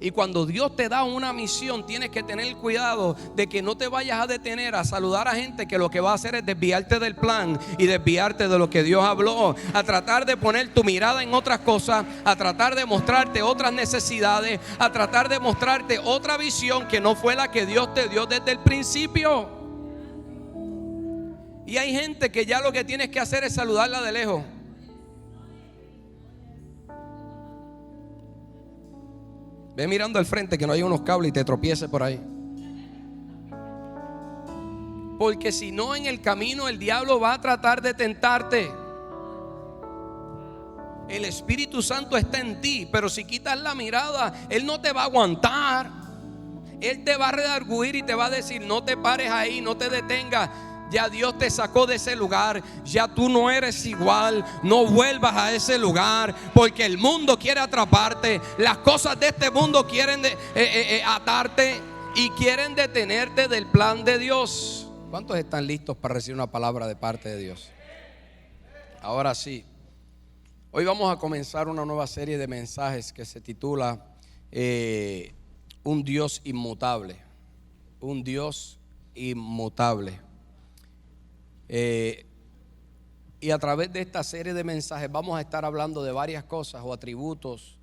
Y cuando Dios te da una misión, tienes que tener cuidado de que no te vayas a detener a saludar a gente que lo que va a hacer es desviarte del plan y desviarte de lo que Dios habló, a tratar de poner tu mirada en otras cosas, a tratar de mostrarte otras necesidades, a tratar de mostrarte otra visión que no fue la que Dios te dio desde el principio. Y hay gente que ya lo que tienes que hacer es saludarla de lejos. Ve mirando al frente que no hay unos cables y te tropieces por ahí. Porque si no, en el camino el diablo va a tratar de tentarte. El Espíritu Santo está en ti, pero si quitas la mirada, Él no te va a aguantar. Él te va a redarguir y te va a decir: no te pares ahí, no te detengas. Ya Dios te sacó de ese lugar. Ya tú no eres igual. No vuelvas a ese lugar, porque el mundo quiere atraparte. Las cosas de este mundo quieren atarte y quieren detenerte del plan de Dios. ¿Cuántos están listos para recibir una palabra de parte de Dios? Ahora sí, hoy vamos a comenzar una nueva serie de mensajes que se titula Un Dios inmutable. Un Dios inmutable. Y a través de esta serie de mensajes vamos a estar hablando de varias cosas o atributos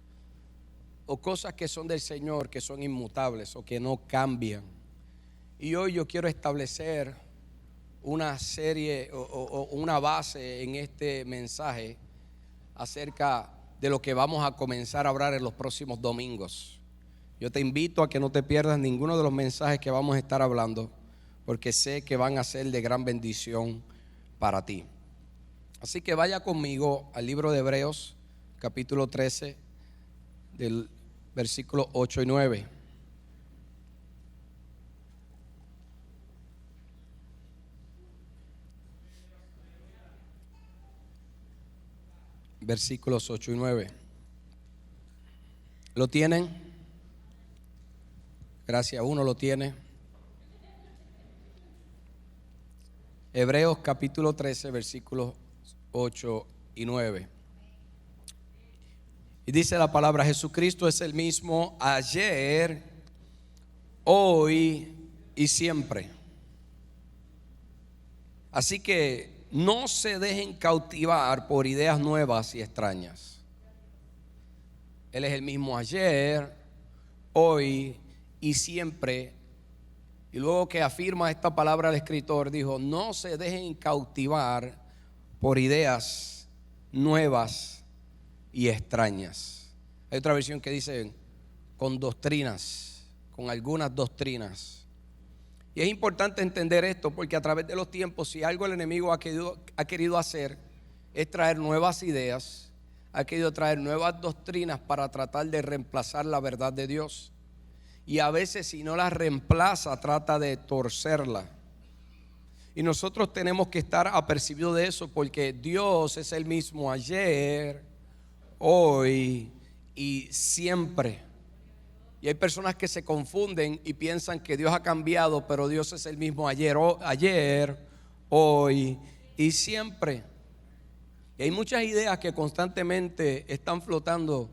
o cosas que son del Señor, que son inmutables o que no cambian. Y hoy yo quiero establecer una serie o una base en este mensaje acerca de lo que vamos a comenzar a hablar en los próximos domingos. Yo te invito a que no te pierdas ninguno de los mensajes que vamos a estar hablando, porque sé que van a ser de gran bendición para ti. Así que vaya conmigo al libro de Hebreos, capítulo 13, del versículo 8 y 9. Versículos 8 y 9. ¿Lo tienen? Gracias, uno lo tiene. Hebreos capítulo 13, versículos 8 y 9. Y dice la palabra: Jesucristo es el mismo ayer, hoy y siempre. Así que no se dejen cautivar por ideas nuevas y extrañas. Él es el mismo ayer, hoy y siempre. Y luego que afirma esta palabra el escritor, dijo: no se dejen cautivar por ideas nuevas y extrañas. Hay otra versión que dice con doctrinas, con algunas doctrinas. Y es importante entender esto, porque a través de los tiempos, si algo el enemigo ha querido hacer es traer nuevas ideas, ha querido traer nuevas doctrinas para tratar de reemplazar la verdad de Dios. Y a veces, si no la reemplaza, trata de torcerla. Y nosotros tenemos que estar apercibidos de eso, porque Dios es el mismo ayer, hoy y siempre. Y hay personas que se confunden y piensan que Dios ha cambiado, pero Dios es el mismo ayer, hoy y siempre. Y hay muchas ideas que constantemente están flotando,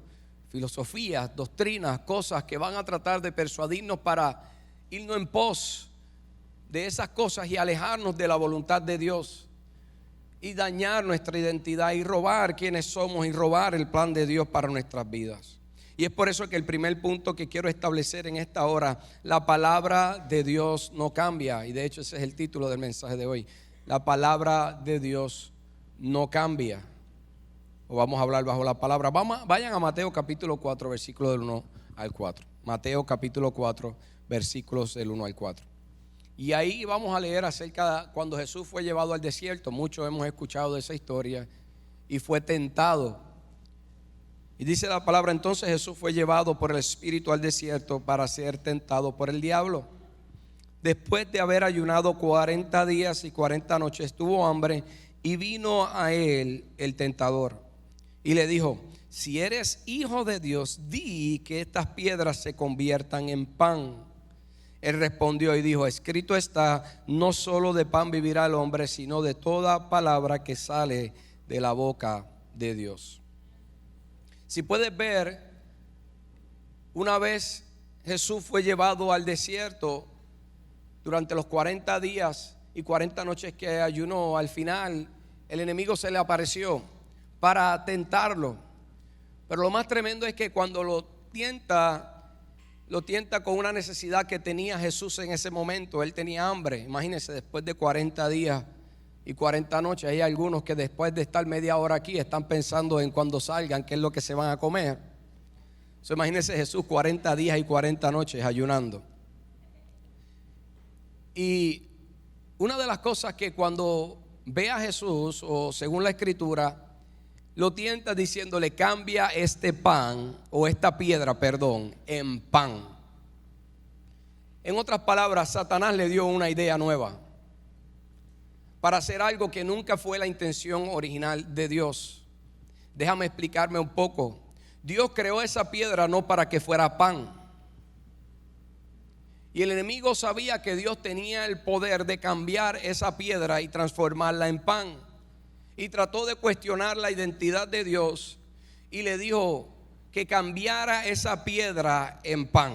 filosofías, doctrinas, cosas que van a tratar de persuadirnos para irnos en pos de esas cosas y alejarnos de la voluntad de Dios y dañar nuestra identidad y robar quienes somos y robar el plan de Dios para nuestras vidas. Y es por eso que el primer punto que quiero establecer en esta hora: la palabra de Dios no cambia. Y de hecho ese es el título del mensaje de hoy: la palabra de Dios no cambia. O vamos a hablar bajo la palabra. Vayan a Mateo capítulo 4, versículos del 1 al 4. Mateo capítulo 4, versículos del 1 al 4. Y ahí vamos a leer acerca de cuando Jesús fue llevado al desierto. Muchos hemos escuchado de esa historia. Y fue tentado. Y dice la palabra: entonces Jesús fue llevado por el Espíritu al desierto para ser tentado por el diablo. Después de haber ayunado 40 días y 40 noches, tuvo hambre, y vino a él el tentador y le dijo: si eres hijo de Dios, di que estas piedras se conviertan en pan. Él respondió y dijo: escrito está, no solo de pan vivirá el hombre, sino de toda palabra que sale de la boca de Dios. Si puedes ver, Una vez Jesús fue llevado al desierto durante los 40 días y 40 noches que ayunó. Al final el enemigo se le apareció para tentarlo. Pero lo más tremendo es que cuando lo tienta con una necesidad que tenía Jesús en ese momento. Él tenía hambre. Imagínense, después de 40 días y 40 noches, hay algunos que después de estar media hora aquí están pensando en cuando salgan qué es lo que se van a comer. Imagínense Jesús 40 días y 40 noches ayunando. Y una de las cosas que cuando ve a Jesús, o según la escritura, lo tienta diciéndole: cambia este pan, o esta piedra, perdón, en pan. En otras palabras, Satanás le dio una idea nueva para hacer algo que nunca fue la intención original de Dios. Déjame explicarme un poco. Dios creó esa piedra no para que fuera pan. Y el enemigo sabía que Dios tenía el poder de cambiar esa piedra y transformarla en pan. Y trató de cuestionar la identidad de Dios y le dijo que cambiara esa piedra en pan.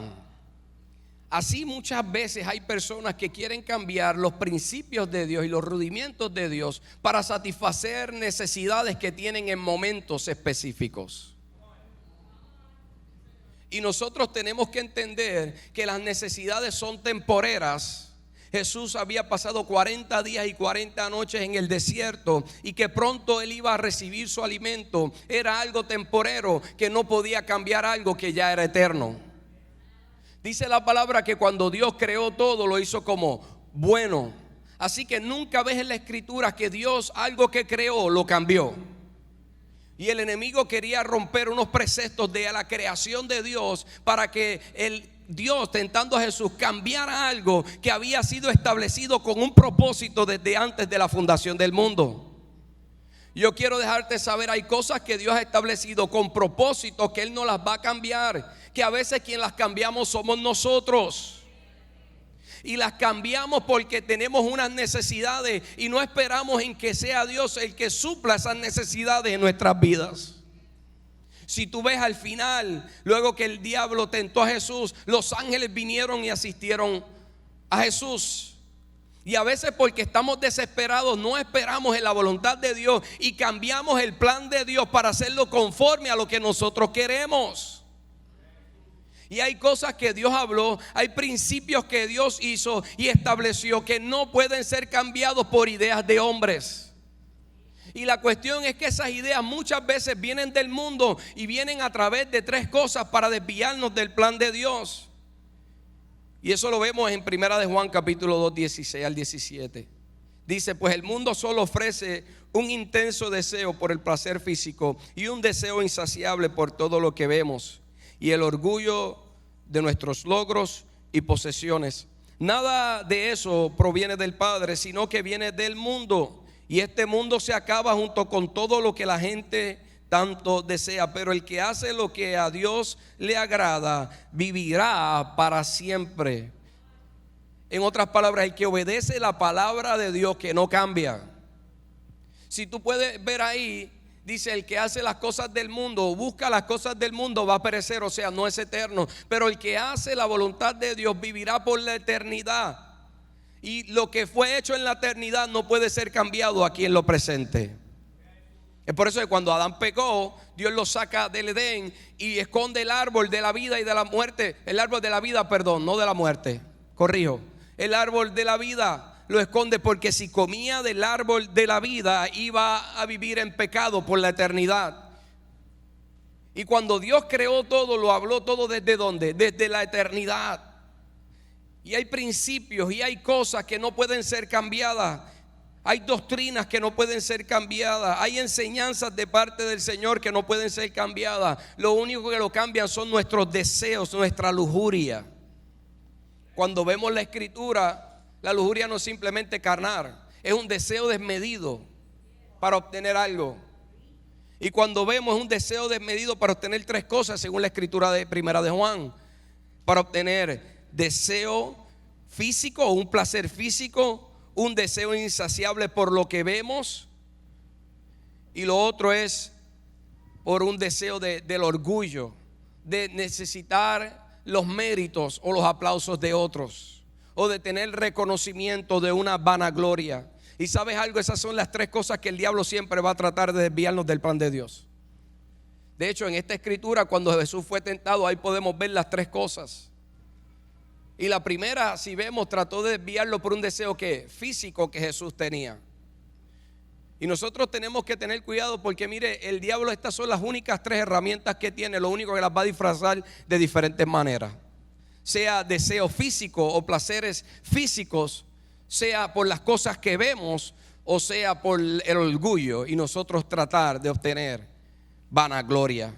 Así muchas veces hay personas que quieren cambiar los principios de Dios y los rudimentos de Dios para satisfacer necesidades que tienen en momentos específicos. Y nosotros tenemos que entender que las necesidades son temporeras. Jesús había pasado 40 días y 40 noches en el desierto y que pronto él iba a recibir su alimento. Era algo temporero que no podía cambiar algo que ya era eterno. Dice la palabra que cuando Dios creó todo lo hizo como bueno. Así que nunca ves en la escritura que Dios algo que creó lo cambió. Y el enemigo quería romper unos preceptos de la creación de Dios para que el Dios, tentando a Jesús, cambiara algo que había sido establecido con un propósito desde antes de la fundación del mundo. Yo quiero dejarte saber, hay cosas que Dios ha establecido con propósito que Él no las va a cambiar, que a veces quien las cambiamos somos nosotros. Y las cambiamos porque tenemos unas necesidades y no esperamos en que sea Dios el que supla esas necesidades en nuestras vidas. Si tú ves al final, luego que el diablo tentó a Jesús, los ángeles vinieron y asistieron a Jesús. Y a veces porque estamos desesperados no esperamos en la voluntad de Dios y cambiamos el plan de Dios para hacerlo conforme a lo que nosotros queremos. Y hay cosas que Dios habló, hay principios que Dios hizo y estableció que no pueden ser cambiados por ideas de hombres. Y la cuestión es que esas ideas muchas veces vienen del mundo y vienen a través de tres cosas para desviarnos del plan de Dios. Y eso lo vemos en Primera de Juan capítulo 2, 16 al 17. Dice: pues el mundo solo ofrece un intenso deseo por el placer físico y un deseo insaciable por todo lo que vemos y el orgullo de nuestros logros y posesiones. Nada de eso proviene del Padre, sino que viene del mundo. Y este mundo se acaba junto con todo lo que la gente tanto desea. Pero el que hace lo que a Dios le agrada vivirá para siempre. En otras palabras, el que obedece la palabra de Dios que no cambia. Si tú puedes ver ahí, dice: el que hace las cosas del mundo o busca las cosas del mundo va a perecer, o sea, no es eterno. Pero el que hace la voluntad de Dios vivirá por la eternidad. Y lo que fue hecho en la eternidad no puede ser cambiado aquí en lo presente. Es por eso que cuando Adán pecó, Dios lo saca del Edén y esconde el árbol de la vida y de la muerte. El árbol de la vida, perdón, no de la muerte, corrijo. El árbol de la vida lo esconde porque si comía del árbol de la vida iba a vivir en pecado por la eternidad. Y cuando Dios creó todo, lo habló todo ¿desde dónde? Desde la eternidad. Y hay principios y hay cosas que no pueden ser cambiadas. Hay doctrinas que no pueden ser cambiadas. Hay enseñanzas de parte del Señor que no pueden ser cambiadas. Lo único que lo cambian son nuestros deseos, nuestra lujuria. Cuando vemos la escritura, la lujuria no es simplemente carnal, es un deseo desmedido para obtener algo. Y cuando vemos un deseo desmedido para obtener tres cosas, según la escritura de Primera de Juan, para obtener deseo físico o un placer físico, un deseo insaciable por lo que vemos, y lo otro es por un deseo del orgullo, de necesitar los méritos o los aplausos de otros, o de tener reconocimiento de una vanagloria. Y sabes algo, esas son las tres cosas que el diablo siempre va a tratar de desviarnos del plan de Dios. De hecho, en esta escritura, cuando Jesús fue tentado, ahí podemos ver las tres cosas. Y la primera, si vemos, trató de desviarlo por un deseo físico que Jesús tenía. Y nosotros tenemos que tener cuidado porque mire, el diablo, estas son las únicas tres herramientas que tiene, lo único que las va a disfrazar de diferentes maneras. Sea deseo físico o placeres físicos, sea por las cosas que vemos o sea por el orgullo y nosotros tratar de obtener vanagloria.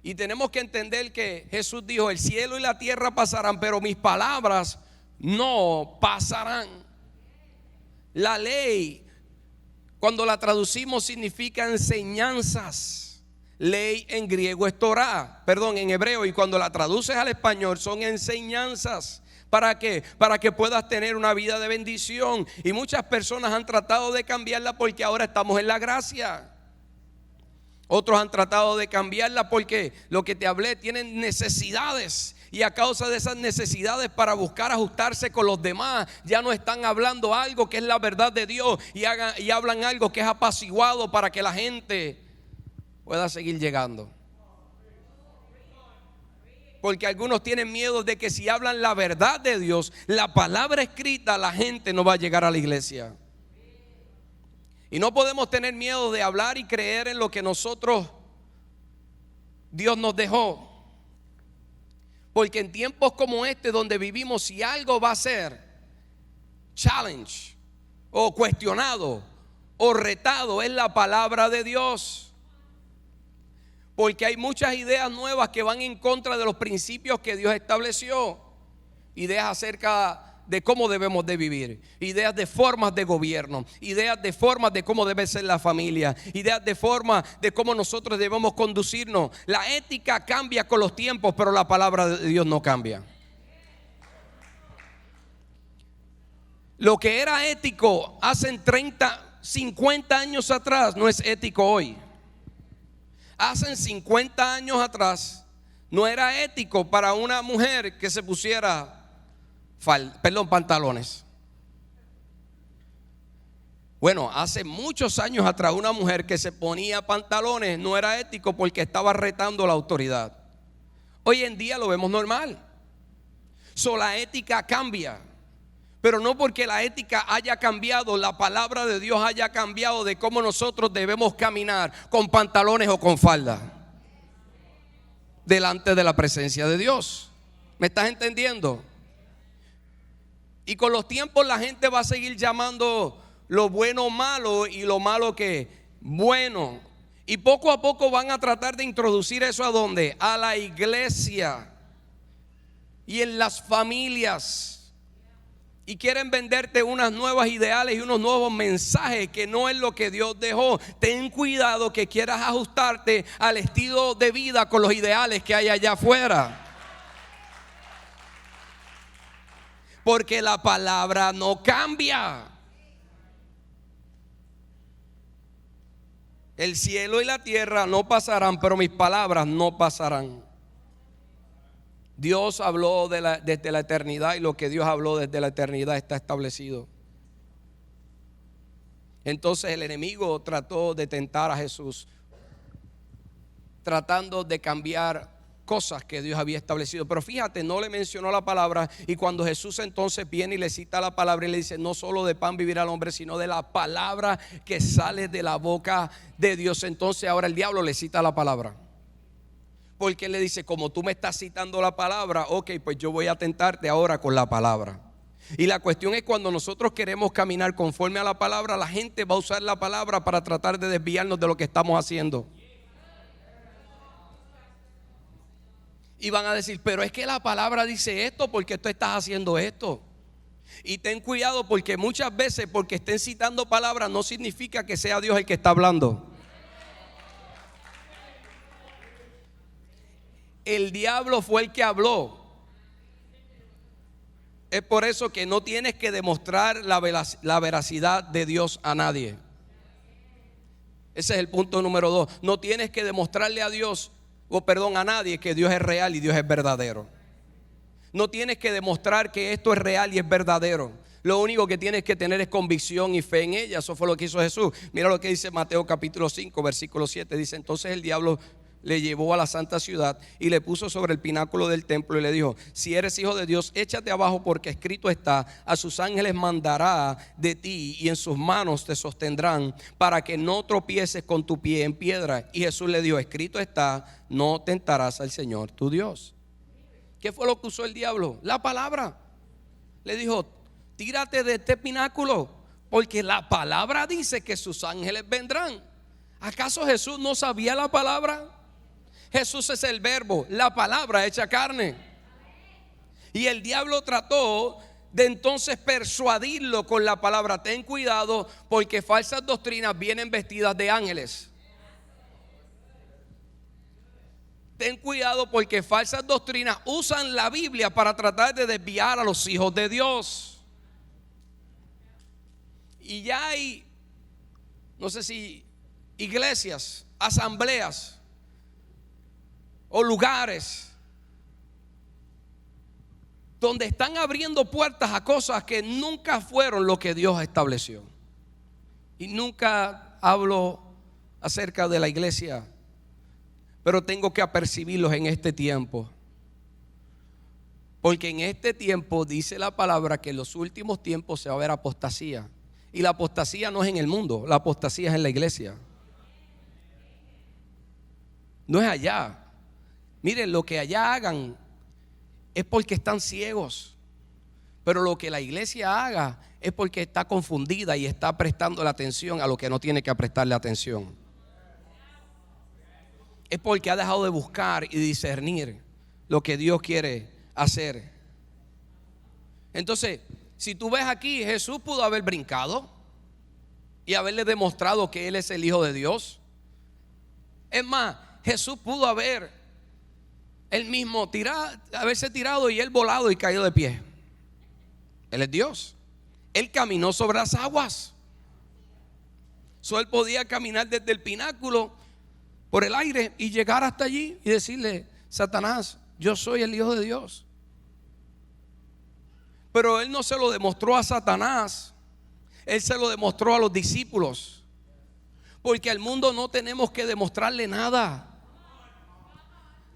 Y tenemos que entender que Jesús dijo: el cielo y la tierra pasarán, pero mis palabras no pasarán. La ley, cuando la traducimos, significa enseñanzas. Ley en griego es Torah, en hebreo, y cuando la traduces al español son enseñanzas. ¿Para qué? Para que puedas tener una vida de bendición. Y muchas personas han tratado de cambiarla porque ahora estamos en la gracia. Otros han tratado de cambiarla porque lo que te hablé, tienen necesidades. Y a causa de esas necesidades, para buscar ajustarse con los demás, ya no están hablando algo que es la verdad de Dios y hablan algo que es apaciguado para que la gente pueda seguir llegando. Porque algunos tienen miedo de que si hablan la verdad de Dios, la palabra escrita, la gente no va a llegar a la iglesia. Y no podemos tener miedo de hablar y creer en lo que Dios nos dejó. Porque en tiempos como este donde vivimos, si algo va a ser challenge o cuestionado o retado, es la palabra de Dios. Porque hay muchas ideas nuevas que van en contra de los principios que Dios estableció. Ideas acerca de cómo debemos de vivir, ideas de formas de gobierno, ideas de formas de cómo debe ser la familia, ideas de formas de cómo nosotros debemos conducirnos. La ética cambia con los tiempos, pero la palabra de Dios no cambia. Lo que era ético hace 30, 50 años atrás no es ético hoy. Hace 50 años atrás no era ético para una mujer que se pusiera pantalones. Bueno, hace muchos años atrás una mujer que se ponía pantalones no era ético porque estaba retando la autoridad. Hoy en día lo vemos normal. La ética cambia, pero no porque la ética haya cambiado, la palabra de Dios haya cambiado de cómo nosotros debemos caminar con pantalones o con falda delante de la presencia de Dios. ¿Me estás entendiendo? Y con los tiempos la gente va a seguir llamando lo bueno malo y lo malo que bueno. Y poco a poco van a tratar de introducir eso ¿a dónde? A la iglesia y en las familias. Y quieren venderte unas nuevas ideales y unos nuevos mensajes que no es lo que Dios dejó. Ten cuidado que quieras ajustarte al estilo de vida con los ideales que hay allá afuera. Porque la palabra no cambia. El cielo y la tierra no pasarán, pero mis palabras no pasarán. Dios habló desde la eternidad y lo que Dios habló desde la eternidad está establecido. Entonces el enemigo trató de tentar a Jesús, tratando de cambiar cosas que Dios había establecido. Pero fíjate, no le mencionó la palabra. Y cuando Jesús entonces viene y le cita la palabra y le dice: no solo de pan vivirá el hombre, sino de la palabra que sale de la boca de Dios. Entonces ahora el diablo le cita la palabra, porque él le dice: como tú me estás citando la palabra, ok, pues yo voy a tentarte ahora con la palabra. Y la cuestión es, cuando nosotros queremos caminar conforme a la palabra, la gente va a usar la palabra para tratar de desviarnos de lo que estamos haciendo. Y van a decir: pero es que la palabra dice esto, ¿por qué tú estás haciendo esto? Y ten cuidado, porque muchas veces porque estén citando palabras no significa que sea Dios el que está hablando. El diablo fue el que habló. Es por eso que no tienes que demostrar la veracidad de Dios a nadie. Ese es el punto número 2. No tienes que demostrarle a Dios a nadie que Dios es real y Dios es verdadero. No tienes que demostrar que esto es real y es verdadero. Lo único que tienes que tener es convicción y fe en ella. Eso fue lo que hizo Jesús. Mira lo que dice Mateo capítulo 5 versículo 7. Dice: entonces el diablo le llevó a la santa ciudad y le puso sobre el pináculo del templo y le dijo: si eres hijo de Dios, échate abajo, porque escrito está: a sus ángeles mandará de ti y en sus manos te sostendrán para que no tropieces con tu pie en piedra. Y Jesús le dijo: escrito está, no tentarás al Señor tu Dios. ¿Qué fue lo que usó el diablo? La palabra. Le dijo: tírate de este pináculo, porque la palabra dice que sus ángeles vendrán. ¿Acaso Jesús no sabía la palabra? Jesús es el verbo, la palabra hecha carne. Y el diablo trató de entonces persuadirlo con la palabra: ten cuidado, porque falsas doctrinas vienen vestidas de ángeles. Ten cuidado, porque falsas doctrinas usan la Biblia para tratar de desviar a los hijos de Dios. Y ya hay, no sé si iglesias, asambleas o lugares donde están abriendo puertas a cosas que nunca fueron lo que Dios estableció. Y nunca hablo acerca de la iglesia, pero tengo que apercibirlos en este tiempo. Porque en este tiempo dice la palabra que en los últimos tiempos se va a ver apostasía. Y la apostasía no es en el mundo, la apostasía es en la iglesia. No es allá. Miren, lo que allá hagan es porque están ciegos. Pero lo que la iglesia haga es porque está confundida y está prestando la atención a lo que no tiene que prestarle atención. Es porque ha dejado de buscar y discernir lo que Dios quiere hacer. Entonces, si tú ves aquí, Jesús pudo haber brincado y haberle demostrado que Él es el Hijo de Dios. Es más, Jesús pudo haber Él mismo haberse tirado y Él volado y caído de pie. Él es Dios. Él caminó sobre las aguas. Él podía caminar desde el pináculo por el aire y llegar hasta allí y decirle: Satanás, yo soy el Hijo de Dios. Pero Él no se lo demostró a Satanás, Él se lo demostró a los discípulos. Porque al mundo no tenemos que demostrarle nada.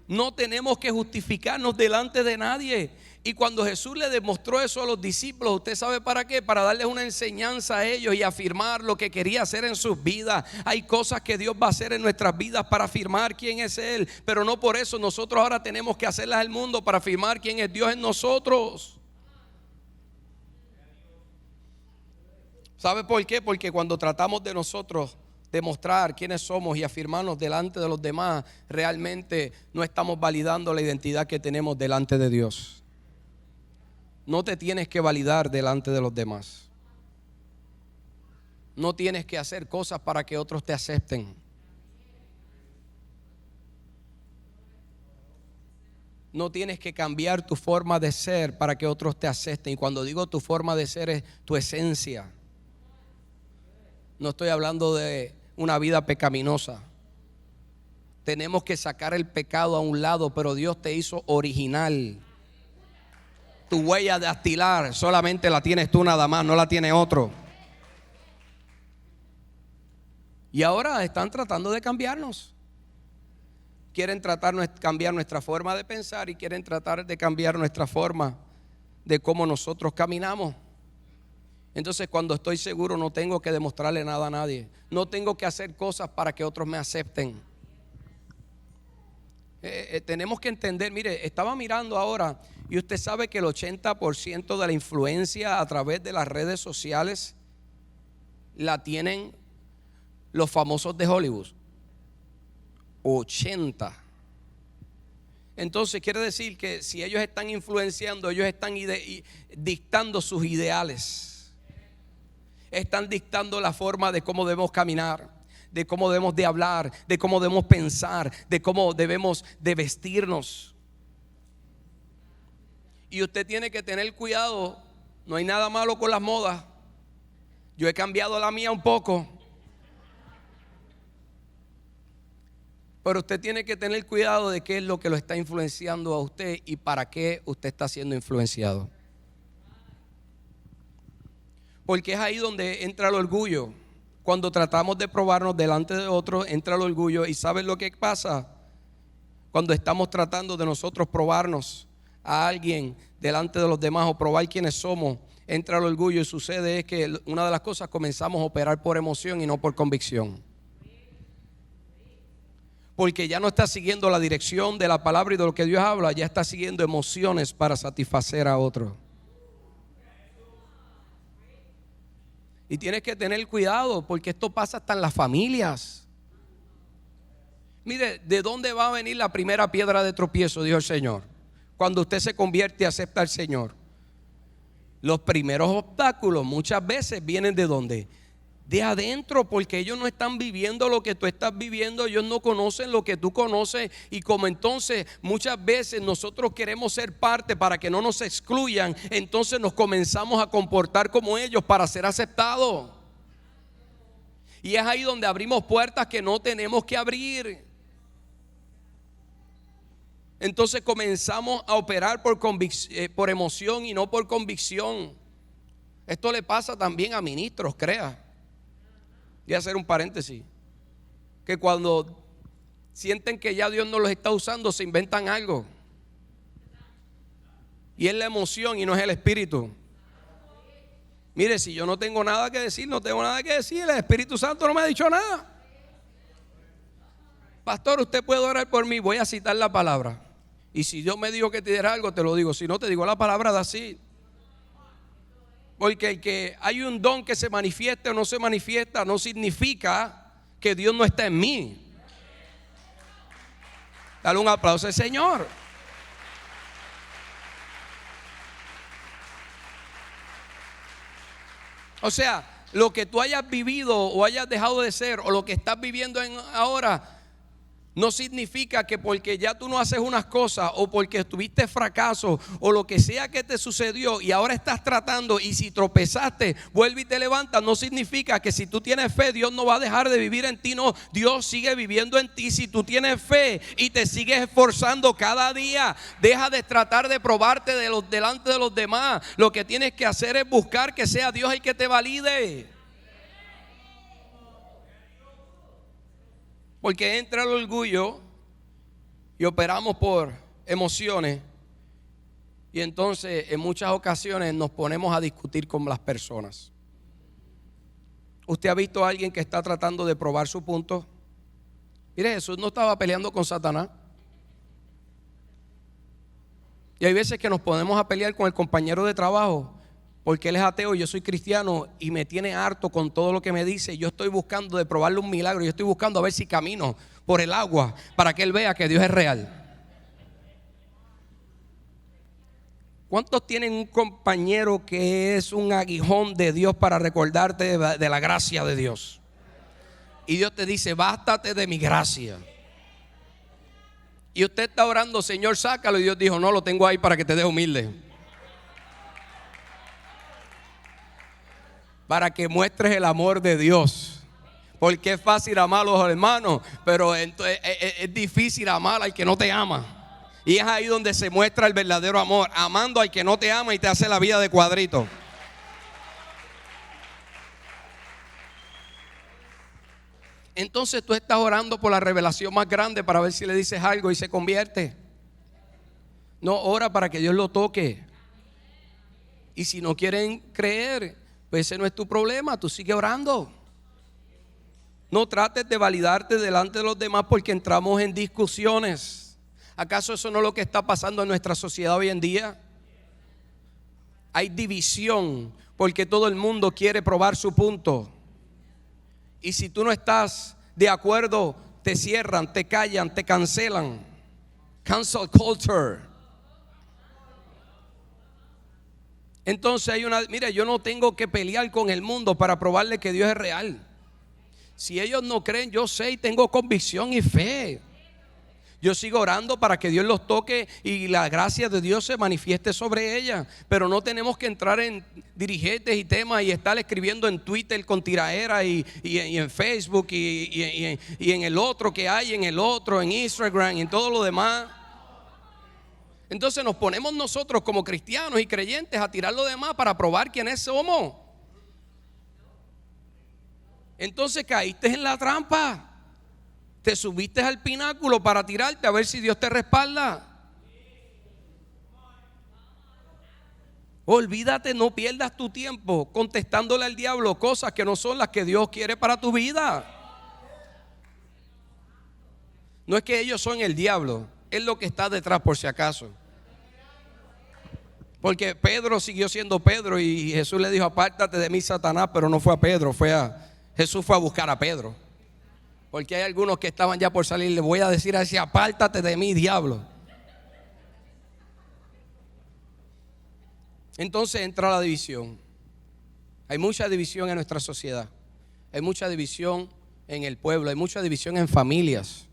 No tenemos que justificarnos delante de nadie. Y cuando Jesús le demostró eso a los discípulos, ¿usted sabe para qué? Para darles una enseñanza a ellos y afirmar lo que quería hacer en sus vidas. Hay cosas que Dios va a hacer en nuestras vidas para afirmar quién es Él, pero no por eso nosotros ahora tenemos que hacerlas al mundo para afirmar quién es Dios en nosotros. ¿Sabe por qué? Porque cuando tratamos de nosotros demostrar quiénes somos y afirmarnos delante de los demás, realmente no estamos validando la identidad que tenemos delante de Dios. No te tienes que validar delante de los demás. No tienes que hacer cosas para que otros te acepten. No tienes que cambiar tu forma de ser para que otros te acepten. Y cuando digo tu forma de ser, es tu esencia. No estoy hablando de una vida pecaminosa. Tenemos que sacar el pecado a un lado, pero Dios te hizo original. Tu huella dactilar solamente la tienes tú nada más, no la tiene otro. Y ahora están tratando de cambiarnos. Quieren tratar de cambiar nuestra forma de pensar y quieren tratar de cambiar nuestra forma de cómo nosotros caminamos. Entonces, cuando estoy seguro, no tengo que demostrarle nada a nadie. No tengo que hacer cosas para que otros me acepten. Tenemos que entender, mire, estaba mirando ahora y usted sabe que el 80% de la influencia a través de las redes sociales la tienen los famosos de Hollywood. 80. Entonces quiere decir que si ellos están influenciando, ellos están dictando sus ideales. Están dictando la forma de cómo debemos caminar, de cómo debemos de hablar, de cómo debemos pensar, de cómo debemos de vestirnos. Y usted tiene que tener cuidado. No hay nada malo con las modas. Yo he cambiado la mía un poco, Pero usted tiene que tener cuidado de qué es lo que lo está influenciando a usted y para qué usted está siendo influenciado. Porque es ahí donde entra el orgullo. Cuando tratamos de probarnos delante de otros, entra el orgullo. ¿Y sabes lo que pasa? Cuando estamos tratando de nosotros probarnos a alguien delante de los demás o probar quiénes somos, entra el orgullo y sucede es que una de las cosas comenzamos a operar por emoción y no por convicción. Porque ya no está siguiendo la dirección de la palabra y de lo que Dios habla, ya está siguiendo emociones para satisfacer a otros. Y tienes que tener cuidado porque esto pasa hasta en las familias. Mire, ¿de dónde va a venir la primera piedra de tropiezo? Dijo el Señor. Cuando usted se convierte y acepta al Señor. Los primeros obstáculos muchas veces vienen ¿de dónde? De adentro, porque ellos no están viviendo lo que tú estás viviendo, ellos no conocen lo que tú conoces, y como entonces muchas veces nosotros queremos ser parte para que no nos excluyan, entonces nos comenzamos a comportar como ellos para ser aceptados. Y es ahí donde abrimos puertas que no tenemos que abrir. Entonces comenzamos a operar por emoción y no por convicción. Esto le pasa también a ministros, crea. Voy a hacer un paréntesis. Que cuando sienten que ya Dios no los está usando, se inventan algo. Y es la emoción y no es el espíritu. Mire, si yo no tengo nada que decir, no tengo nada que decir. El Espíritu Santo no me ha dicho nada. Pastor, usted puede orar por mí. Voy a citar la palabra. Y si Dios me dijo que te diera algo, te lo digo. Si no, te digo la palabra de así. Porque el que hay un don que se manifiesta o no se manifiesta no significa que Dios no está en mí. Dale un aplauso al Señor. O sea, lo que tú hayas vivido o hayas dejado de ser o lo que estás viviendo ahora no significa que porque ya tú no haces unas cosas o porque tuviste fracaso o lo que sea que te sucedió y ahora estás tratando, y si tropezaste, vuelve y te levantas, no significa que si tú tienes fe Dios no va a dejar de vivir en ti. No, Dios sigue viviendo en ti. Si tú tienes fe y te sigues esforzando cada día, deja de tratar de probarte delante de los demás. Lo que tienes que hacer es buscar que sea Dios el que te valide. Porque entra el orgullo y operamos por emociones, y entonces en muchas ocasiones nos ponemos a discutir con las personas. ¿Usted ha visto a alguien que está tratando de probar su punto? Mire, Jesús no estaba peleando con Satanás. Y hay veces que nos ponemos a pelear con el compañero de trabajo porque él es ateo y yo soy cristiano y me tiene harto con todo lo que me dice. Yo estoy buscando de probarle un milagro. Yo estoy buscando a ver si camino por el agua para que él vea que Dios es real. ¿Cuántos tienen un compañero que es un aguijón de Dios para recordarte de la gracia de Dios? Y Dios te dice, bástate de mi gracia. Y usted está orando, Señor, sácalo. Y Dios dijo, no, lo tengo ahí para que te dé humilde. Para que muestres el amor de Dios. Porque es fácil amar a los hermanos, pero es difícil amar al que no te ama. Y es ahí donde se muestra el verdadero amor, amando al que no te ama y te hace la vida de cuadrito. Entonces tú estás orando por la revelación más grande para ver si le dices algo y se convierte. No, ora para que Dios lo toque. Y si no quieren creer, pues ese no es tu problema, tú sigue orando. No trates de validarte delante de los demás porque entramos en discusiones. ¿Acaso eso no es lo que está pasando en nuestra sociedad hoy en día? Hay división porque todo el mundo quiere probar su punto. Y si tú no estás de acuerdo, te cierran, te callan, te cancelan. Cancel culture. Entonces mire, yo no tengo que pelear con el mundo para probarle que Dios es real. Si ellos no creen, yo sé y tengo convicción y fe. Yo sigo orando para que Dios los toque y la gracia de Dios se manifieste sobre ella. Pero no tenemos que entrar en dirigentes y temas y estar escribiendo en Twitter con tiraera y en Facebook y en el otro que hay, en el otro, en Instagram y en todo lo demás. Entonces nos ponemos nosotros como cristianos y creyentes a tirar lo demás para probar quiénes somos. Entonces caíste en la trampa. Te subiste al pináculo para tirarte a ver si Dios te respalda. Olvídate, no pierdas tu tiempo contestándole al diablo cosas que no son las que Dios quiere para tu vida. No es que ellos son el diablo, es lo que está detrás por si acaso. Porque Pedro siguió siendo Pedro y Jesús le dijo: apártate de mí, Satanás, pero no fue a Pedro, Jesús fue a buscar a Pedro. Porque hay algunos que estaban ya por salir. Le voy a decir así: apártate de mí, diablo. Entonces entra la división. Hay mucha división en nuestra sociedad. Hay mucha división en el pueblo. Hay mucha división en familias.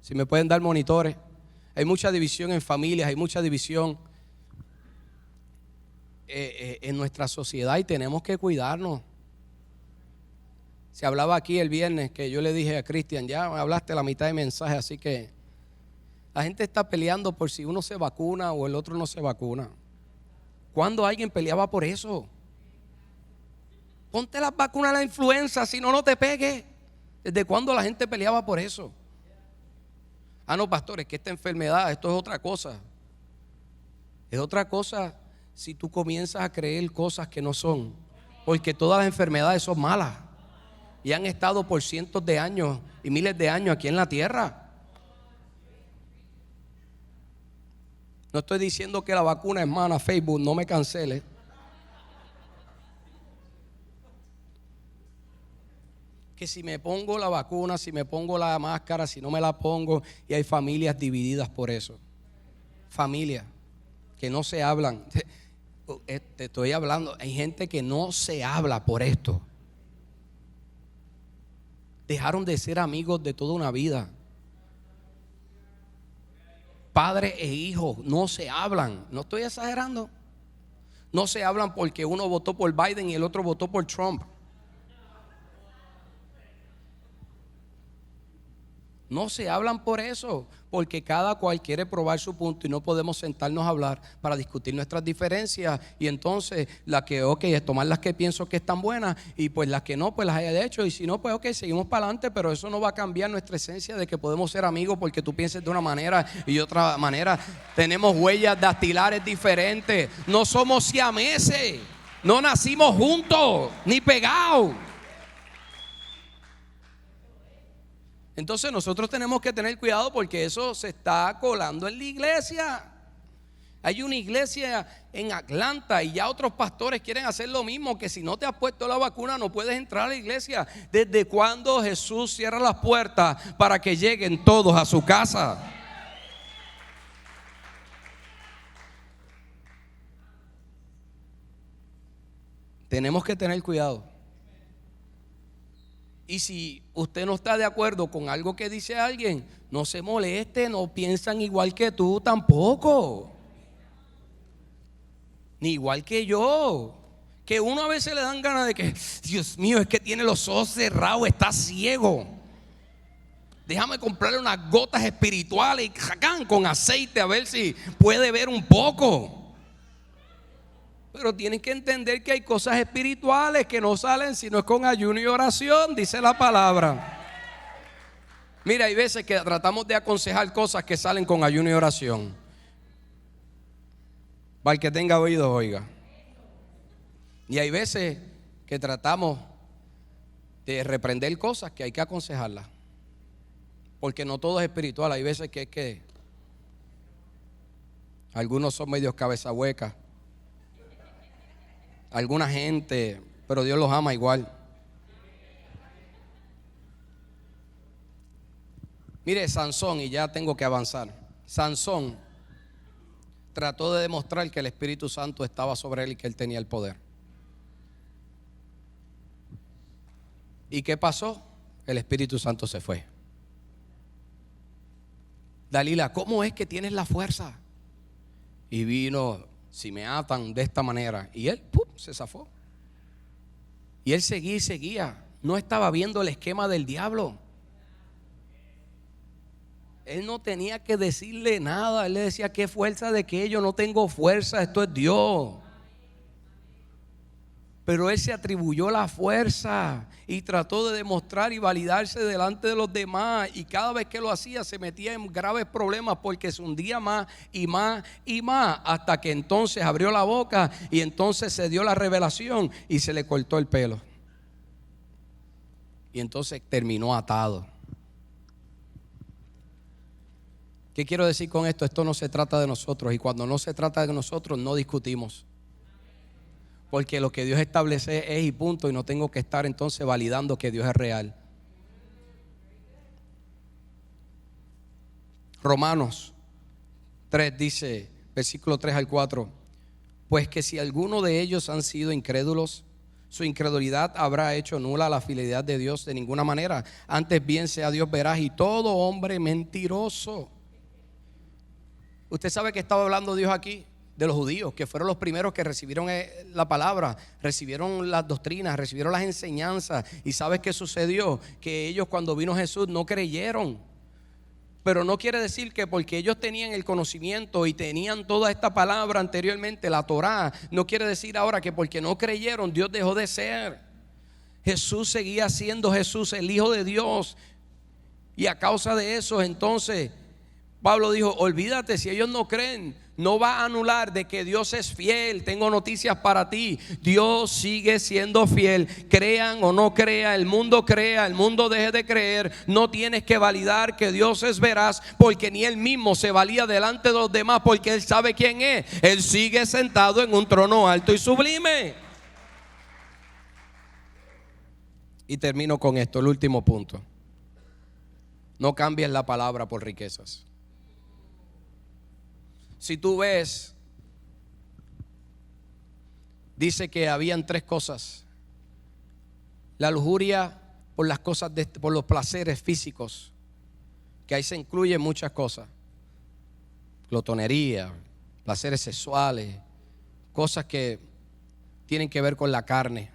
Si me pueden dar monitores. Hay mucha división en familias. Hay mucha división en nuestra sociedad y tenemos que cuidarnos. Se hablaba aquí el viernes que yo le dije a Cristian: ya hablaste la mitad de mensaje, así que la gente está peleando por si uno se vacuna o el otro no se vacuna. ¿Cuándo alguien peleaba por eso? Ponte las vacunas de la influenza, si no, no te pegue. ¿Desde cuándo la gente peleaba por eso? Ah, no, pastores, que esta enfermedad, esto es otra cosa. Es otra cosa si tú comienzas a creer cosas que no son. Porque todas las enfermedades son malas y han estado por cientos de años y miles de años aquí en la tierra. No estoy diciendo que la vacuna es mala. Facebook, no me cancele. Que si me pongo la vacuna, si me pongo la máscara, si no me la pongo. Y hay familias divididas por eso. Familias que no se hablan. Te estoy hablando, hay gente que no se habla por esto. Dejaron de ser amigos de toda una vida. Padre e hijo no se hablan. No estoy exagerando. No se hablan porque uno votó por Biden y el otro votó por Trump. No se hablan por eso, porque cada cual quiere probar su punto y no podemos sentarnos a hablar para discutir nuestras diferencias. Y entonces las que, es tomar las que pienso que están buenas y pues las que no, pues las haya hecho. Y si no, pues seguimos para adelante, pero eso no va a cambiar nuestra esencia de que podemos ser amigos porque tú pienses de una manera y de otra manera. Tenemos huellas dactilares diferentes, no somos siameses, no nacimos juntos ni pegados. Entonces nosotros tenemos que tener cuidado porque eso se está colando en la iglesia. Hay una iglesia en Atlanta y ya otros pastores quieren hacer lo mismo, que si no te has puesto la vacuna no puedes entrar a la iglesia. ¿Desde cuándo Jesús cierra las puertas para que lleguen todos a su casa? Tenemos que tener cuidado. Y si usted no está de acuerdo con algo que dice alguien, no se moleste, no piensan igual que tú tampoco. Ni igual que yo. Que uno a veces le dan ganas de que, Dios mío, es que tiene los ojos cerrados, está ciego. Déjame comprarle unas gotas espirituales y con aceite a ver si puede ver un poco. Pero tienen que entender que hay cosas espirituales que no salen si no es con ayuno y oración, dice la palabra. Mira, hay veces que tratamos de aconsejar cosas que salen con ayuno y oración. Para el que tenga oído, oiga. Y hay veces que tratamos de reprender cosas que hay que aconsejarlas. Porque no todo es espiritual. Hay veces que es que algunos son medios cabeza hueca. Alguna gente, pero Dios los ama igual. Mire, Sansón, y ya tengo que avanzar. Sansón trató de demostrar que el Espíritu Santo estaba sobre él y que él tenía el poder. ¿Y qué pasó? El Espíritu Santo se fue. Dalila, ¿cómo es que tienes la fuerza? Y vino, si me atan de esta manera. Y él, ¡pum!, se zafó. Y él seguía y seguía. No estaba viendo el esquema del diablo. Él no tenía que decirle nada. Él le decía, ¿qué fuerza de qué? Yo no tengo fuerza, esto es Dios. Pero él se atribuyó la fuerza y trató de demostrar y validarse delante de los demás. Y cada vez que lo hacía se metía en graves problemas porque se hundía más y más y más. Hasta que entonces abrió la boca y entonces se dio la revelación y se le cortó el pelo. Y entonces terminó atado. ¿Qué quiero decir con esto? Esto no se trata de nosotros. Y cuando no se trata de nosotros, no discutimos. Porque lo que Dios establece es y punto. Y no tengo que estar entonces validando que Dios es real. Romanos 3 dice, versículo 3 al 4. Pues que si alguno de ellos han sido incrédulos, su incredulidad habrá hecho nula la fidelidad de Dios de ninguna manera. Antes bien sea Dios veraz y todo hombre mentiroso. Usted sabe que estaba hablando Dios aquí de los judíos, que fueron los primeros que recibieron la palabra, recibieron las doctrinas, recibieron las enseñanzas. ¿Y sabes qué sucedió? Que ellos, cuando vino Jesús, no creyeron. Pero no quiere decir que porque ellos tenían el conocimiento y tenían toda esta palabra anteriormente, la Torá, no quiere decir ahora que porque no creyeron Dios dejó de ser. Jesús seguía siendo Jesús, el Hijo de Dios. Y a causa de eso entonces Pablo dijo, olvídate, si ellos no creen, no va a anular de que Dios es fiel. Tengo noticias para ti. Dios sigue siendo fiel. Crean o no crean, el mundo crea, el mundo deje de creer. No tienes que validar que Dios es veraz, porque ni él mismo se valía delante de los demás, porque él sabe quién es. Él sigue sentado en un trono alto y sublime. Y termino con esto, el último punto. No cambies la palabra por riquezas. Si tú ves, dice que habían tres cosas: la lujuria por las cosas por los placeres físicos, que ahí se incluyen muchas cosas, glotonería, placeres sexuales, cosas que tienen que ver con la carne,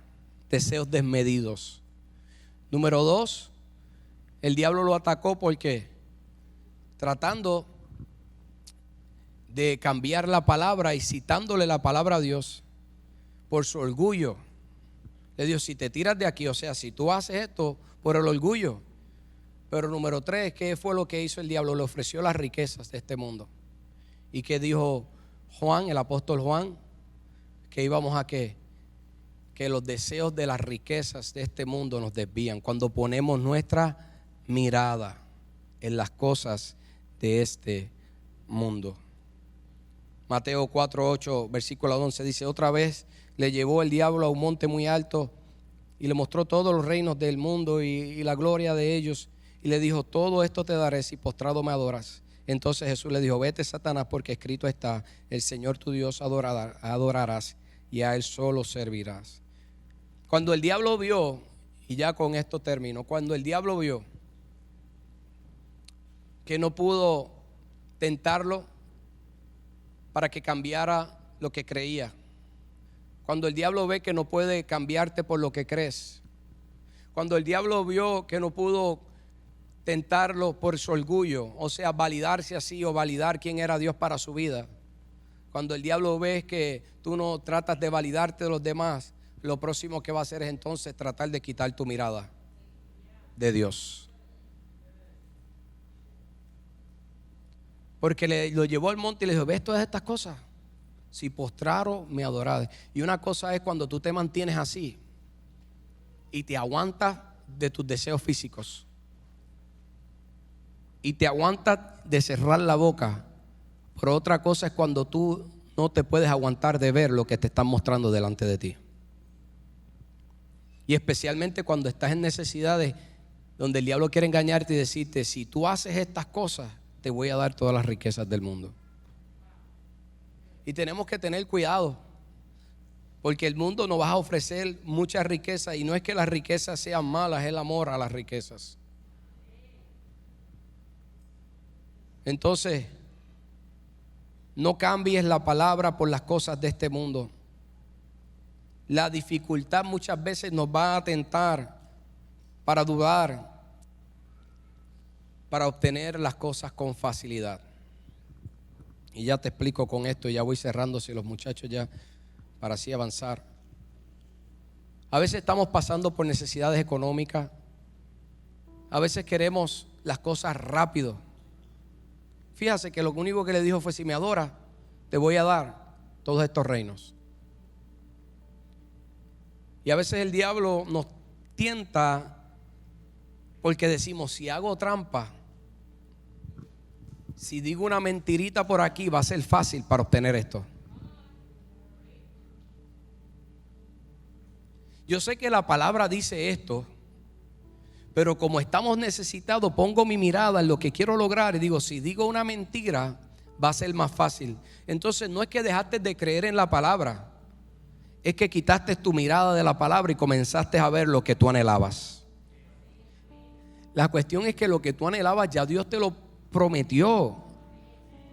deseos desmedidos. Número 2, el diablo lo atacó porque tratando de cambiar la palabra y citándole la palabra a Dios, por su orgullo, le dijo, si te tiras de aquí, o sea, si tú haces esto por el orgullo. Pero número 3, ¿qué fue lo que hizo el diablo? Le ofreció las riquezas de este mundo. ¿Y qué dijo Juan, el apóstol Juan? Que íbamos a qué, que los deseos de las riquezas de este mundo nos desvían cuando ponemos nuestra mirada en las cosas de este mundo. Mateo 4:8, versículo 11 dice, otra vez le llevó el diablo a un monte muy alto y le mostró todos los reinos del mundo y la gloria de ellos, y le dijo, todo esto te daré si postrado me adoras. Entonces Jesús le dijo, vete, Satanás, porque escrito está, el Señor tu Dios adorarás y a él solo servirás. Cuando el diablo vio, y ya con esto termino, cuando el diablo vio que no pudo tentarlo para que cambiara lo que creía, cuando el diablo ve que no puede cambiarte por lo que crees, cuando el diablo vio que no pudo tentarlo por su orgullo, o sea, validarse así o validar quién era Dios para su vida, cuando el diablo ve que tú no tratas de validarte de los demás, lo próximo que va a hacer es entonces tratar de quitar tu mirada de Dios. Porque lo llevó al monte y le dijo, ¿ves todas estas cosas? Si postraro me adoraré. Y una cosa es cuando tú te mantienes así y te aguantas de tus deseos físicos y te aguantas de cerrar la boca. Pero otra cosa es cuando tú no te puedes aguantar de ver lo que te están mostrando delante de ti. Y especialmente cuando estás en necesidades donde el diablo quiere engañarte y decirte, si tú haces estas cosas, te voy a dar todas las riquezas del mundo. Y tenemos que tener cuidado, porque el mundo nos va a ofrecer muchas riquezas, y no es que las riquezas sean malas, es el amor a las riquezas. Entonces, no cambies la palabra por las cosas de este mundo. La dificultad muchas veces nos va a tentar para dudar, para obtener las cosas con facilidad. Y ya te explico con esto, ya voy cerrando, si los muchachos ya, para así avanzar. A veces estamos pasando por necesidades económicas. A veces queremos las cosas rápido. Fíjate que lo único que le dijo fue: si me adoras, te voy a dar todos estos reinos. Y a veces el diablo nos tienta porque decimos: si hago trampa, si digo una mentirita por aquí, va a ser fácil para obtener esto. Yo sé que la palabra dice esto, pero como estamos necesitados, pongo mi mirada en lo que quiero lograr y digo: si digo una mentira, va a ser más fácil. Entonces no es que dejaste de creer en la palabra, es que quitaste tu mirada de la palabra y comenzaste a ver lo que tú anhelabas. La cuestión es que lo que tú anhelabas ya Dios te lo prometió.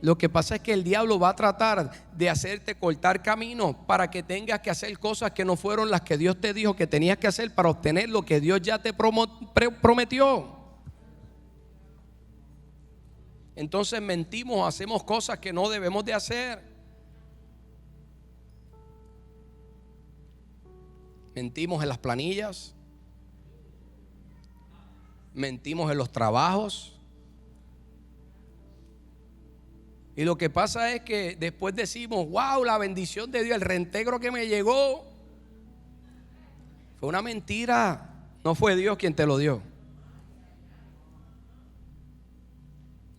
Lo que pasa es que el diablo va a tratar de hacerte cortar camino para que tengas que hacer cosas que no fueron las que Dios te dijo que tenías que hacer para obtener lo que Dios ya te prometió. Entonces mentimos, hacemos cosas que no debemos de hacer. Mentimos en las planillas, mentimos en los trabajos. Y lo que pasa es que después decimos: wow, la bendición de Dios, el reintegro que me llegó. Fue una mentira, no fue Dios quien te lo dio.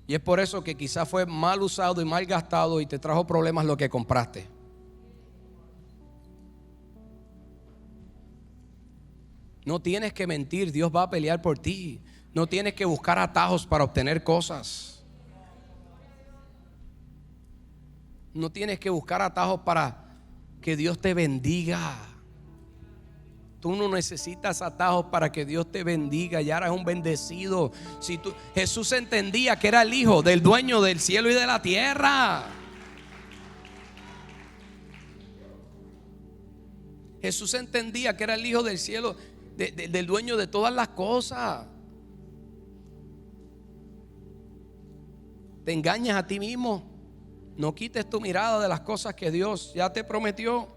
Y es por eso que quizás fue mal usado y mal gastado y te trajo problemas lo que compraste. No tienes que mentir, Dios va a pelear por ti. No tienes que buscar atajos para obtener cosas. No tienes que buscar atajos para que Dios te bendiga. Tú no necesitas atajos para que Dios te bendiga. Ya eres un bendecido. Jesús entendía que era el hijo del dueño del cielo y de la tierra. Jesús entendía que era el hijo del cielo, del dueño de todas las cosas. Te engañas a ti mismo. No quites tu mirada de las cosas que Dios ya te prometió.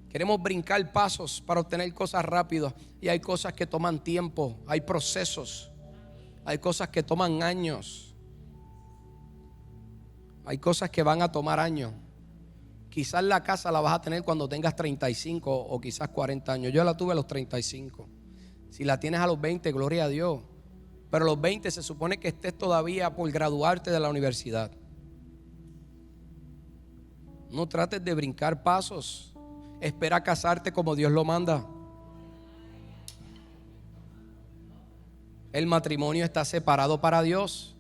Queremos brincar pasos para obtener cosas rápidas, y hay cosas que toman tiempo, hay procesos, hay cosas que toman años, hay cosas que van a tomar años. Quizás la casa la vas a tener cuando tengas 35 o quizás 40 años. Yo la tuve a los 35. Si la tienes a los 20, gloria a Dios. Pero a los 20 se supone que estés todavía por graduarte de la universidad. No trates de brincar pasos. Espera casarte como Dios lo manda. El matrimonio está separado para Dios.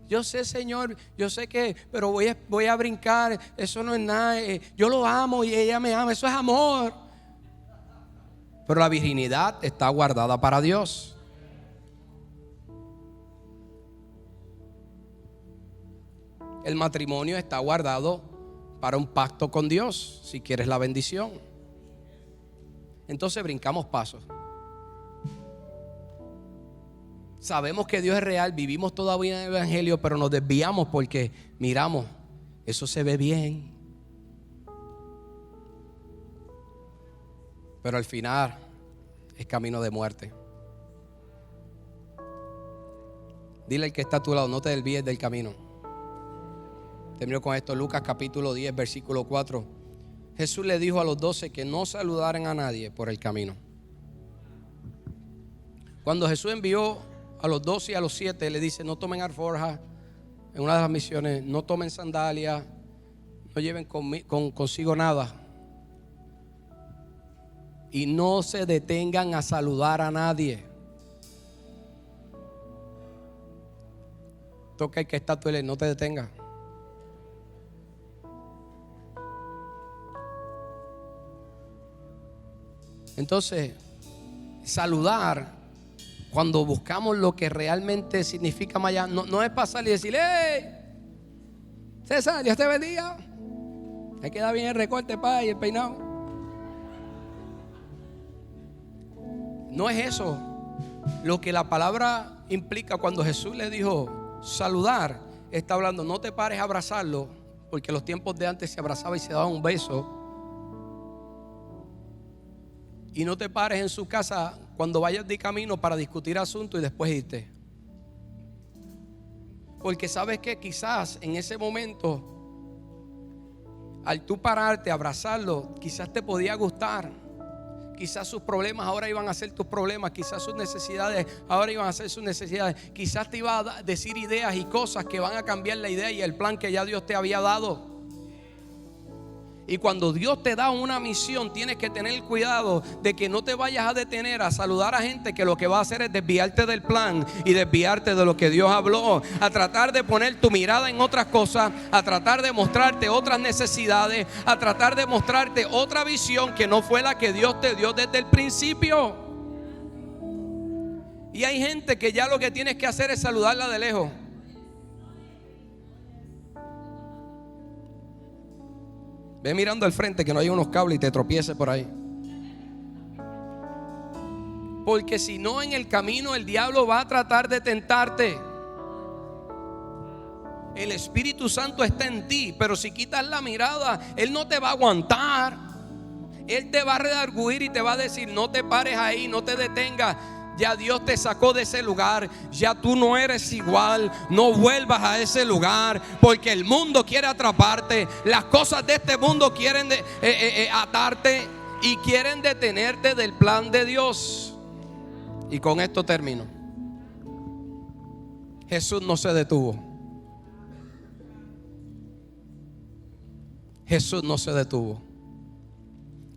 Yo sé, Señor, yo sé que, pero voy a brincar. Eso no es nada. Yo lo amo y ella me ama. Eso es amor. Pero la virginidad está guardada para Dios. El matrimonio está guardado para un pacto con Dios, si quieres la bendición. Entonces brincamos pasos. Sabemos que Dios es real, vivimos todavía en el evangelio, pero nos desviamos porque miramos, eso se ve bien, pero al final es camino de muerte. Dile al que está a tu lado: no te desvíes del camino. Termino con esto. Lucas capítulo 10 versículo 4. Jesús le dijo a los 12 que no saludaran a nadie por el camino. Cuando Jesús envió a los 12 y a los 7, le dice: no tomen alforja. En una de las misiones, no tomen sandalias, no lleven consigo nada, y no se detengan a saludar a nadie. Toca el que está a tu lado: no te detengas. Entonces, saludar Cuando buscamos lo que realmente significa más allá, no es pasar y decir: ¡hey! César, Dios te bendiga. Me queda bien el recorte, pa, y el peinado. No es eso lo que la palabra implica. Cuando Jesús le dijo saludar, está hablando: no te pares a abrazarlo, porque los tiempos de antes se abrazaba y se daba un beso. Y no te pares en su casa cuando vayas de camino para discutir asuntos y después irte. Porque sabes que quizás en ese momento, al tú pararte, abrazarlo, quizás te podía gustar. Quizás sus problemas ahora iban a ser tus problemas. Quizás sus necesidades ahora iban a ser sus necesidades. Quizás te iba a decir ideas y cosas que van a cambiar la idea y el plan que ya Dios te había dado. Y cuando Dios te da una misión, tienes que tener cuidado de que no te vayas a detener a saludar a gente que lo que va a hacer es desviarte del plan y desviarte de lo que Dios habló, a tratar de poner tu mirada en otras cosas, a tratar de mostrarte otras necesidades, a tratar de mostrarte otra visión que no fue la que Dios te dio desde el principio. Y hay gente que ya lo que tienes que hacer es saludarla de lejos. Ve mirando al frente que no hay unos cables y te tropieces por ahí. Porque si no, en el camino el diablo va a tratar de tentarte. El Espíritu Santo está en ti, pero si quitas la mirada, Él no te va a aguantar. Él te va a redarguir y te va a decir: no te pares ahí, no te detengas. Ya Dios te sacó de ese lugar. Ya tú no eres igual. No vuelvas a ese lugar, porque el mundo quiere atraparte. Las cosas de este mundo quieren atarte y quieren detenerte del plan de Dios. Y con esto termino. Jesús no se detuvo. Jesús no se detuvo.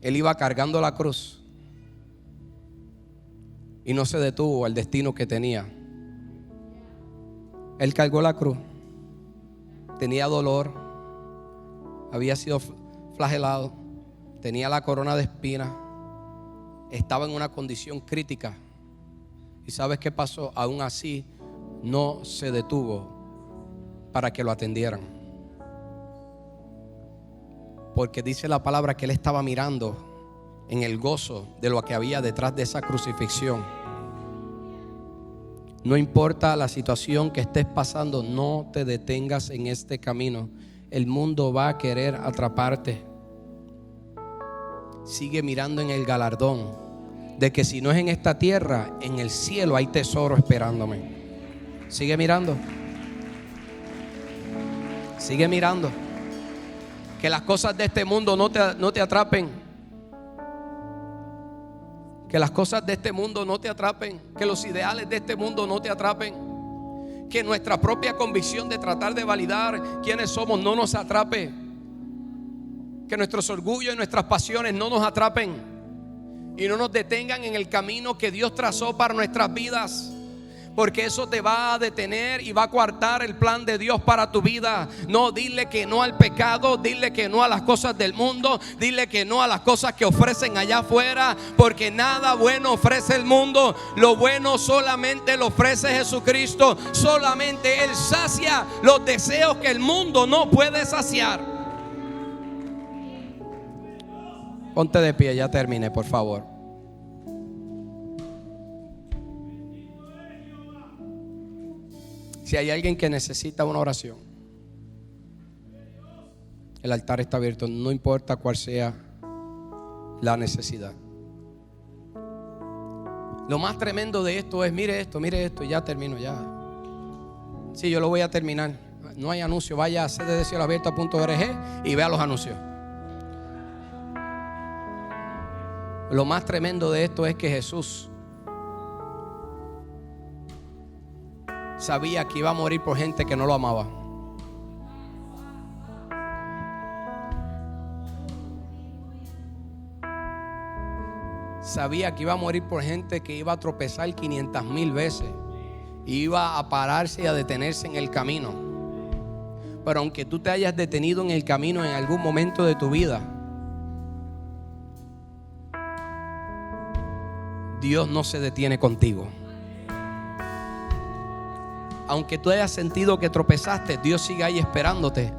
Él iba cargando la cruz y no se detuvo al destino que tenía. Él cargó la cruz. Tenía dolor. Había sido flagelado. Tenía la corona de espinas. Estaba en una condición crítica. ¿Y sabes qué pasó? Aún así no se detuvo para que lo atendieran. Porque dice la palabra que él estaba mirando en el gozo de lo que había detrás de esa crucifixión. No importa la situación que estés pasando, no te detengas en este camino. El mundo va a querer atraparte. Sigue mirando en el galardón de que si no es en esta tierra, en el cielo hay tesoro esperándome. Sigue mirando. Sigue mirando. Que las cosas de este mundo no te atrapen. Que las cosas de este mundo no te atrapen. Que los ideales de este mundo no te atrapen. Que nuestra propia convicción de tratar de validar quiénes somos no nos atrape. Que nuestros orgullos y nuestras pasiones no nos atrapen y no nos detengan en el camino que Dios trazó para nuestras vidas. Porque eso te va a detener y va a coartar el plan de Dios para tu vida. No, dile que no al pecado, dile que no a las cosas del mundo, dile que no a las cosas que ofrecen allá afuera, porque nada bueno ofrece el mundo. Lo bueno solamente lo ofrece Jesucristo. Solamente Él sacia los deseos que el mundo no puede saciar. Ponte de pie, ya terminé, por favor. Si hay alguien que necesita una oración, el altar está abierto, no importa cuál sea la necesidad. Lo más tremendo de esto es, mire esto, y ya termino, ya. Sí, yo lo voy a terminar. No hay anuncio, vaya a cddcielabierto.org y vea los anuncios. Lo más tremendo de esto es que Jesús sabía que iba a morir por gente que no lo amaba. Sabía que iba a morir por gente que iba a tropezar 500,000 veces. Iba a pararse y a detenerse en el camino. Pero aunque tú te hayas detenido en el camino en algún momento de tu vida, Dios no se detiene contigo. aunque tú hayas sentido que tropezaste, Dios sigue ahí esperándote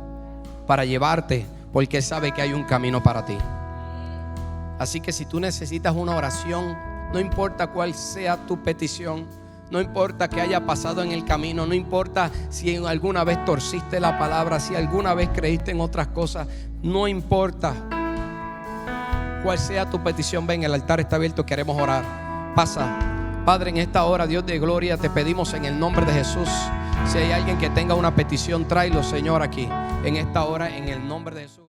para llevarte, porque Él sabe que hay un camino para ti. Así que si tú necesitas una oración, no importa cuál sea tu petición, no importa qué haya pasado en el camino, no importa si alguna vez torciste la palabra, si alguna vez creíste en otras cosas, no importa cuál sea tu petición, ven, el altar está abierto, queremos orar. Pasa. Padre, en esta hora, Dios de gloria, te pedimos en el nombre de Jesús, si hay alguien que tenga una petición, tráelo, Señor, aquí en esta hora, en el nombre de Jesús.